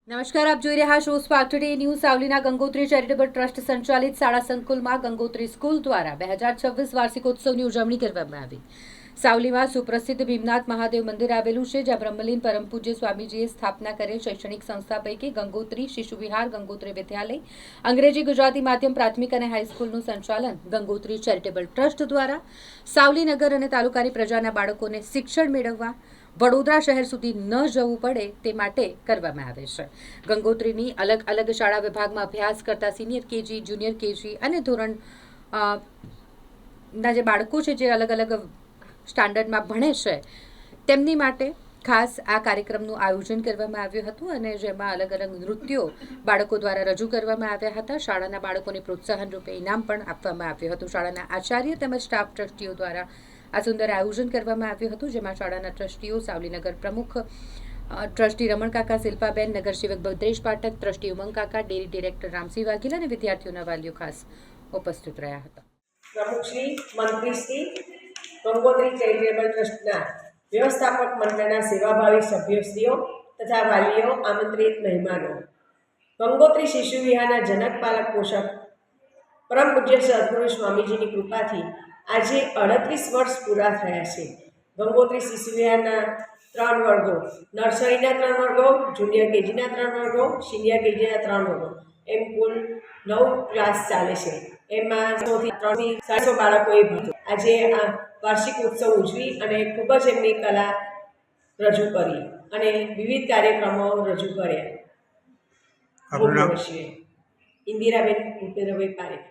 નમસ્કાર, આપ જોઈ રહ્યા છો સ્પાર્ક ટુડે ન્યૂઝ. સાવલીના ગંગોત્રી ચેરિટેબલ ટ્રસ્ટ સંચાલિત શાળા સંકુલમાં ગંગોત્રી સ્કૂલ દ્વારા 2026 વાર્ષિકોત્સવની ઉજવણી કરવામાં આવી. સાવલીમાં સુપ્રસિદ્ધ ભીમનાથ મહાદેવ મંદિર આવેલું છે, જ્યાં બ્રહ્મલીન પરમ પૂજ્ય સ્વામીજીએ સ્થાપના કરેલ શૈક્ષણિક સંસ્થા પૈકી ગંગોત્રી શિશુ વિહાર, ગંગોત્રી વિદ્યાલય, અંગ્રેજી ગુજરાતી માધ્યમ પ્રાથમિક અને હાઈસ્કૂલનું સંચાલન ગંગોત્રી ચેરિટેબલ ટ્રસ્ટ દ્વારા સાવલી નગર અને તાલુકાની પ્રજાના બાળકોને શિક્ષણ મેળવવા વડોદરા શહેર સુધી ન જવું પડે તે માટે કરવામાં આવે છે. ગંગોત્રીની અલગ અલગ શાળા વિભાગમાં અભ્યાસ કરતા સિનિયર કેજી, જુનિયર કેજી અને ધોરણ ના જે બાળકો છે, જે અલગ અલગ સ્ટાન્ડર્ડમાં ભણે છે, તેમની માટે ખાસ આ કાર્યક્રમનું આયોજન કરવામાં આવ્યું હતું અને જેમાં અલગ અલગ નૃત્યો બાળકો દ્વારા રજૂ કરવામાં આવ્યા હતા. શાળાના બાળકોને પ્રોત્સાહન રૂપે ઇનામ પણ આપવામાં આવ્યું હતું. શાળાના આચાર્ય તેમજ સ્ટાફ ટ્રસ્ટીઓ દ્વારા આ સુંદર આયોજન કરવામાં આવ્યું હતું, જેમાં શાળાના ટ્રસ્ટીઓ, સાવલીનગર પ્રમુખ ટ્રસ્ટી રમણકાકા, શિલ્પાબેન, નગરસેવક ભદ્રેશ પાઠક, ટ્રસ્ટી ઉમંગકાકા, ડેરી ડિરેક્ટર રામસિંહ વાઘેલા અને વિદ્યાર્થીઓના વાલીઓ ખાસ ઉપસ્થિત રહ્યા હતા. પ્રમુખશ્રી, મંત્રીશ્રી, ગંગોત્રી ચેરિટેબલ ટ્રસ્ટના વ્યવસ્થાપક મંડળના સેવાભાવી સભ્યશ્રીઓ તથા વાલીઓ, આમંત્રિત મહેમાનો, ગંગોત્રી શિશુ વિહારના જનક પાલક પોષક પરમ પૂજ્ય સદગુરુ સ્વામીજીની કૃપાથી આજે 38 વર્ષ પૂરા થયા છે. ગંગોત્રી શિશુ વિહારના 3 વર્ગો, નર્સરીના 3 વર્ગો, જુનિયર કેજીના 3 વર્ગો, સિનિયર કેજીના 3 વર્ગો, એમ કુલ 9 ક્લાસ ચાલે છે. એમાં 300થી 700 બાળકોએ ભણ્યું. આજે આ વાર્ષિક ઉત્સવ ઉજવી અને ખૂબ જ એમની કલા રજૂ કરી અને વિવિધ કાર્યક્રમો રજૂ કર્યા. ઇન્દિરાબેન ભૂપેન્દ્રભાઈ પારેખ.